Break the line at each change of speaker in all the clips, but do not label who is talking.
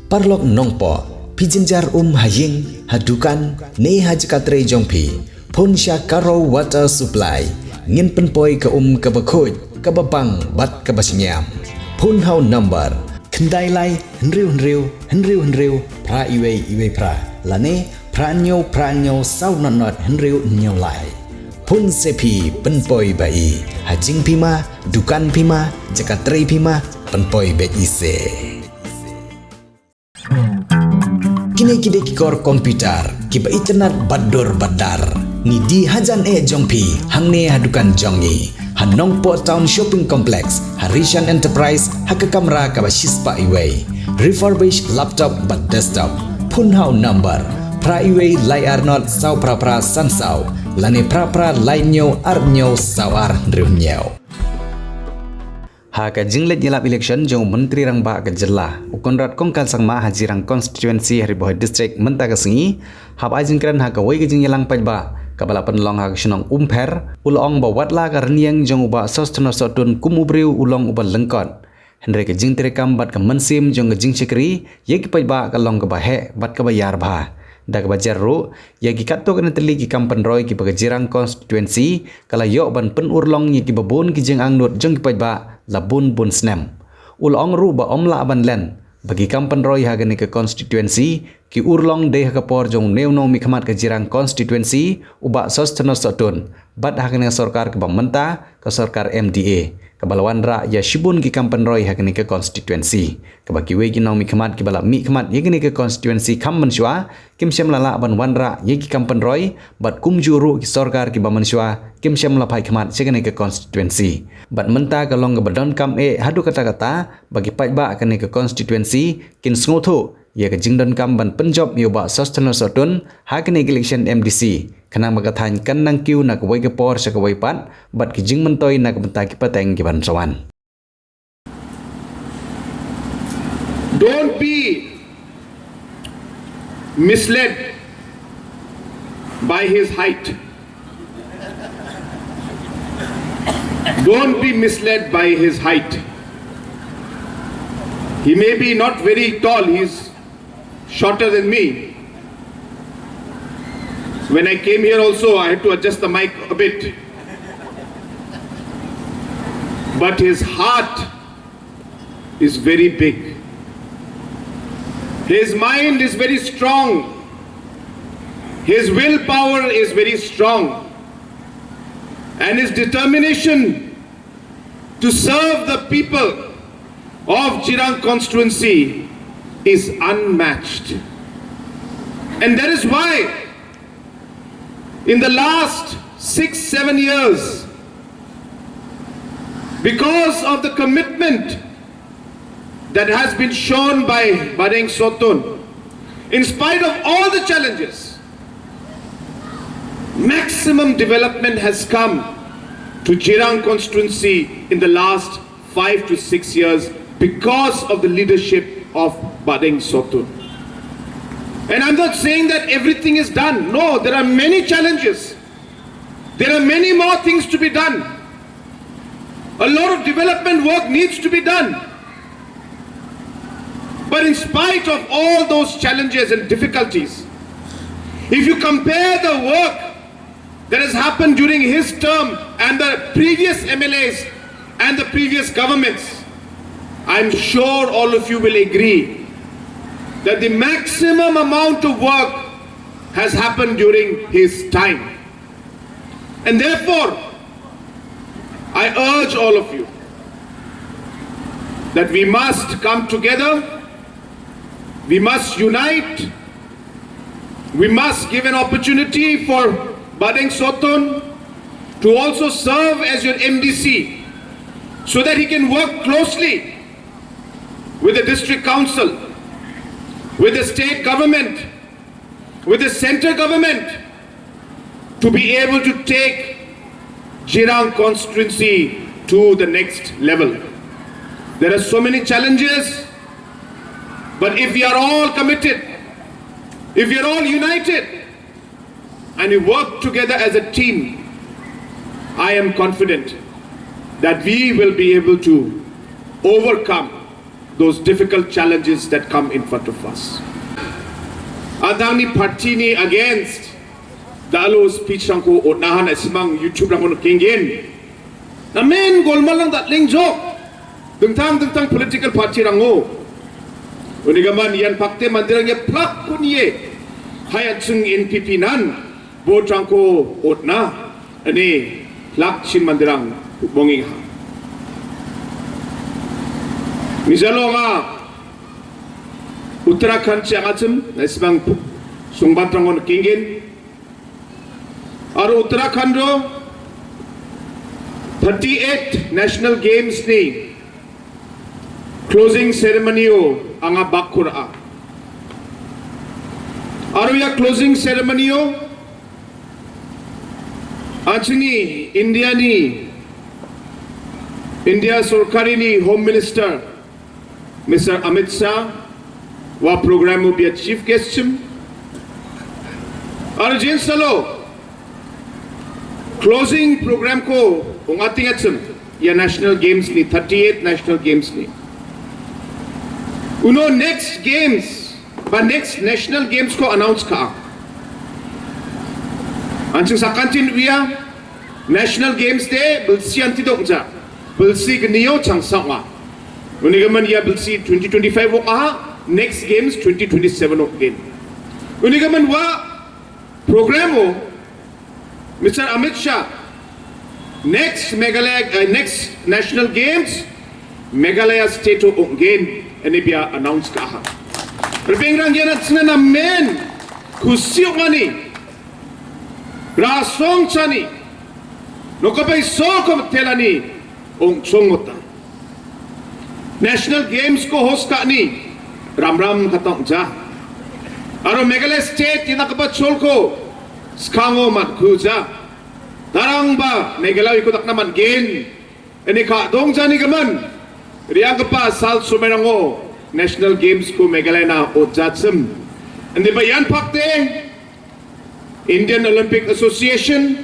parlok nongpo pijinjar haying hadukan ne hajkatre jongpi pun sya karo water supply ngin penpoi ke kebakhoj kebabang bat kebasinyam pun hau number kendai lai henriu pra iwe pra lane pranyo sau not henriu nyau lai pun sepi penpoi bai hajing pima dukan pima jakatre pima penpoi bet ise kini kikor komputer kiba internet badar ni di hajan jongpi hangne hadukan jongi hanongpo town shopping complex Harishan Enterprise hakakamra kaba shispa iway refurbished laptop but desktop punhau number pra iway layar not sau pra sansau lane pra lainyo arnyo sawar riunyo Haka jinglet yelap election jong menteri rang ba ka jilla ukonrat kongkal sangma hajirang constituency hariboh district menta ka singi hab ajingkran haka wai ka jing yelang pajba kabala penlong hak shenong umper ulong ba watla ka rniang jong uba sostno sotun kumubriu ulong uba lengkot henry ka jing terekam bat ka mensim jong ka jing sikri yek pajba ka long ka bahe bat ka bayar ba dak bajar ru yagi katto kana teli ki kampan roy ki bagajirang constituency kala yok ban pen urlong ki babun ki jing angnut jong ki pajba labun bun snem ulong ru ba omla ban len bagi kampan roy hagani ke constituency ki urlong de hakapor jong neuno mi khamat ke jirang constituency uba sostno sotun bat hagani sarkar ke bamenta ke sarkar MDA ke balawan ra ya shibun ki kampan roy hagani ke constituency ke bagi we ki nong mi khamat ki bala mi khamat yegani ke constituency kam menshwa kim shem lala ban wanra ye ki kampan roy bat kum juru ki sarkar ki bamenswa kim shem la phai khamat segani ke constituency bat menta ka long ke badon kam hadu kata bagi pajba kani ke constituency kin sngotu ye ke jingdon kam ban penjob yoba sostno sotun hakani election MDC kana magathan kan nang kiu nak wai ke por sa wai pat bat ki jing mentoi nak benta ki pateng ki ban sawan
don't be misled by his height. Don't be misled by his height. He may be not very tall, he's shorter than me. When I came here also, I had to adjust the mic a bit. But his heart is very big. His mind is very strong. His willpower is very strong. And his determination to serve the people of Jirang constituency is unmatched. And that is why in the last 6-7 years, because of the commitment that has been shown by Badeng Sotun, in spite of all the challenges, maximum development has come to Jirang constituency in the last 5 to 6 years because of the leadership of Badeng Sotun. And I'm not saying that everything is done. No, there are many challenges. There are many more things to be done. A lot of development work needs to be done. But in spite of all those challenges and difficulties, if you compare the work that has happened during his term and the previous MLAs and the previous governments, I'm sure all of you will agree that the maximum amount of work has happened during his time. And therefore, I urge all of you that we must come together, we must unite, we must give an opportunity for Badeng Sotun to also serve as your MDC so that he can work closely with the district council, with the state government, with the center government to be able to take Jirang constituency to the next level. There are so many challenges, but if we are all committed, if we are all united, and we work together as a team, I am confident that we will be able to overcome those difficult challenges that come in front of us. Adang ni party ni against dalo speech rangko onahan asimang YouTube rangko kingin. Namen golmal lang datling joke. Dengtang political party rango. Unigaman yan pakte mandirang ya plak kunye. Hayat sung NPP nan vote rangko otna. Ani plak chin mandirang bonging ha. Misalo nga Uttarakhand siya ngatim na isang sungbat rangon kingin. Aro Uttarakhand ro 38 National Games ni closing ceremony o ang bakura. Aro ya closing ceremony o achini India Sarkari ni Home Minister Mr. Amit Shah wa program mo biya chief guest chim. Arjun Salo closing program ko kung ating atsum ya National Games ni 38 National Games ni. Uno next games ba next National Games ko announce ka. Anjing sa kantin wiya National Games de bulsi antidok ja bulsi gniyo chang sangwa. Unigaman ya bulsi 2025 wo aha next games 2027 again. Unigaman wa program o Mr. Amit Shah next Meghalaya next National Games Meghalaya state o again ani biya announce ka ha. Perpengrang yan at sina namen kusiyo ngani rasong chani no kapay so telani ong chongota. National Games ko host ka ni Ram katong ja. Aro Meghalaya State yung nakapatsol ko skango mat kuja. Darang ba Meghalaya ikutak naman gen. Ini ka dong ja ni gaman. Riyang pa sal sumerango National Games ko Meghalaya na o jatsem. Hindi ba yan pakte? Indian Olympic Association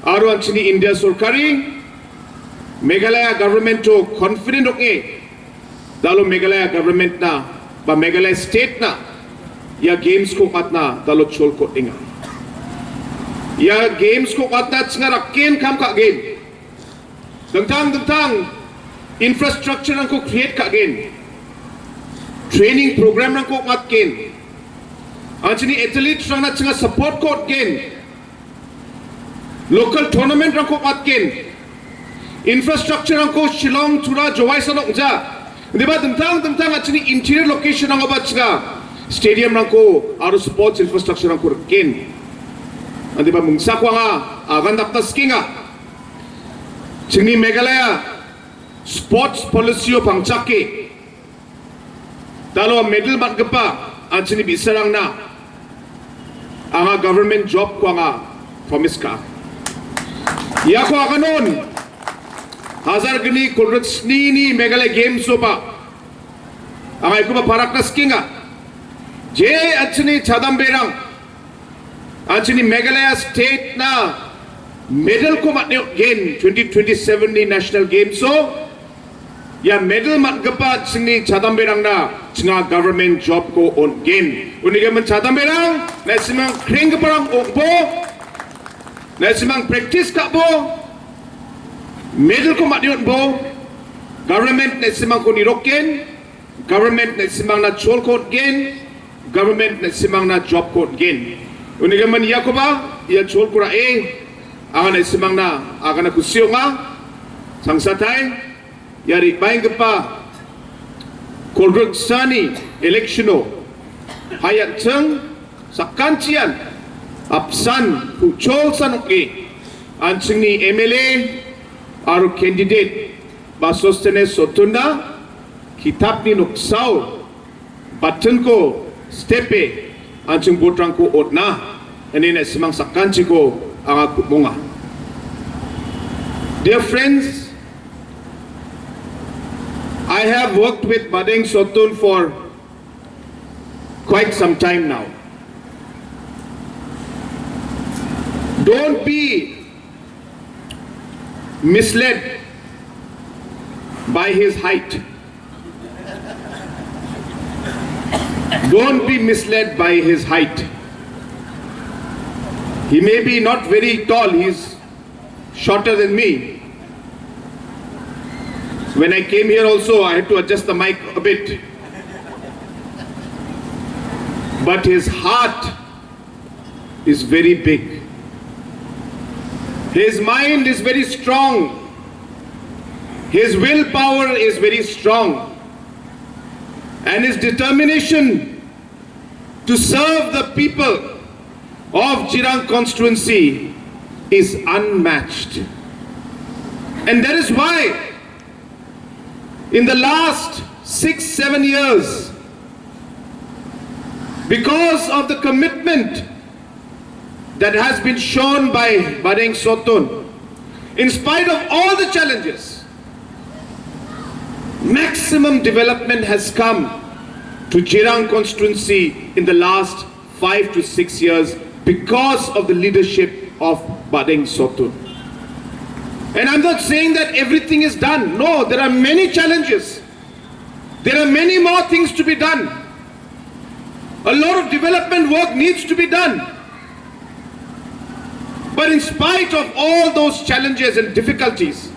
aro ang sini India Sarkari Meghalaya government to confident okay. Dalo Meghalaya government na ba Meghalaya state na ya games ko kat na dalo chol ko inga. Ya games ko kat na nga rakin kam ka game. Dengtang infrastructure ang ko create ka game. Training program ang ko kat game. Ang sini athletes ang na nga support ko game. Local tournament ang ko kat game. Infrastructure ang ko Shillong Chura Jawai sanok ja. Di ba tentang at sini interior location ang abat nga stadium ang ko aro sports infrastructure ang ko ken. Di ba mungsa ko nga agan taptas kinga. Sini Meghalaya sports policy o pangchake. Dalo medal matgapa at sini bisarang na ang government job ko nga promise ka. Ya ko akanon Hazar gini kulrut ni Meghalaya Games so ba ang ay ko ba parak na skinga je achni chadam berang achni Meghalaya state na medal ko mat gain 2027 ni National Games so ya medal mat gapa achni chadam berang na chinga government job ko on gain unigaman chadam berang na simang kring parang okbo na simang practice ka bo medal ko matiyot bo government na simang ko niroken government na simang na chol ko gen government na simang na job ko gen unigaman iya ko ba iya chol ko ra ang na simang na aga na kusiyo nga sang satay yari baing pa kolrug sani electiono hayat cheng sa kanchian apsan ku chol sanoke ang ni MLA aro candidate Basostene Sotunda kitab ni nuksaw button ko stepe anjing botrang ko otna ani na simang sakanchi ko ang akumunga. Dear friends, I have worked with Badeng Sotun for quite some time now. Don't be misled by his height. Don't be misled by his height. He may be not very tall, he's shorter than me. When I came here also, I had to adjust the mic a bit. But his heart is very big. His mind is very strong. His willpower is very strong. And his determination to serve the people of Jirang constituency is unmatched. And that is why in the last 6-7 years, because of the commitment that has been shown by Badeng Sotun, in spite of all the challenges, maximum development has come to Jirang constituency in the last 5 to 6 years because of the leadership of Badeng Sotun. And I'm not saying that everything is done. No, there are many challenges. There are many more things to be done. A lot of development work needs to be done. But in spite of all those challenges and difficulties,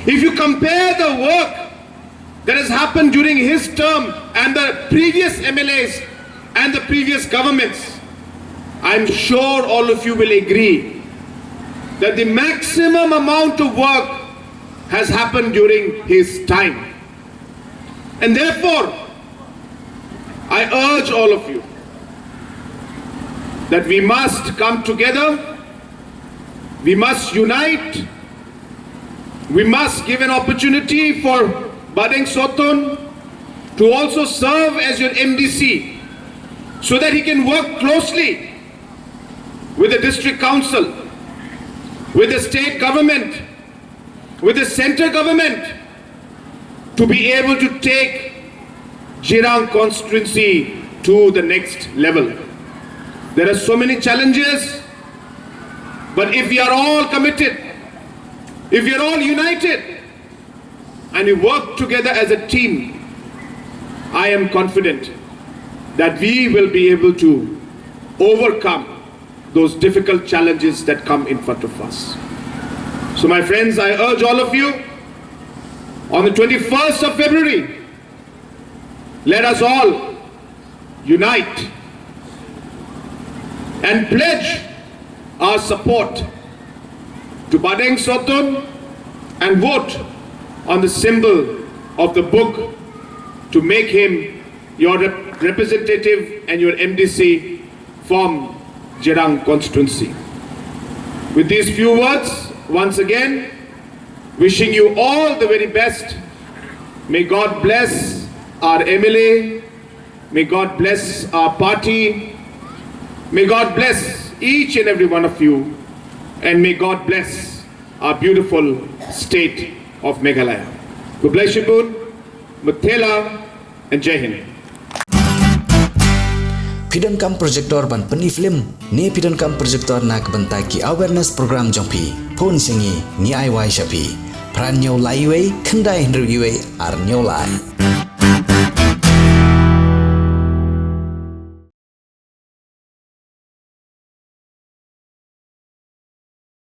if you compare the work that has happened during his term and the previous MLAs and the previous governments, I'm sure all of you will agree that the maximum amount of work has happened during his time. And therefore, I urge all of you that we must come together, we must unite, we must give an opportunity for Badeng Sotun to also serve as your MDC so that he can work closely with the district council, with the state government, with the central government, to be able to take Jirang constituency to the next level. There are so many challenges, but if we are all committed, if we are all united, and we work together as a team, I am confident that we will be able to overcome those difficult challenges that come in front of us. So my friends, I urge all of you, on the 21st of February, let us all unite and pledge our support to Badeng Sotun and vote on the symbol of the book to make him your representative and your MDC from Jirang constituency. With these few words, once again, wishing you all the very best. May God bless our MLA, may God bless our party, may God bless each and every one of you, and may God bless our beautiful state of Meghalaya. God bless you, Muthela, and Jai Hind.
Pidon kam projector ban pani film ne pidon kam projector nak bentai ki awareness program jongpi phone singi ni ai wai shapi pran nyau lai wei khandai hndru wei ar nyau lai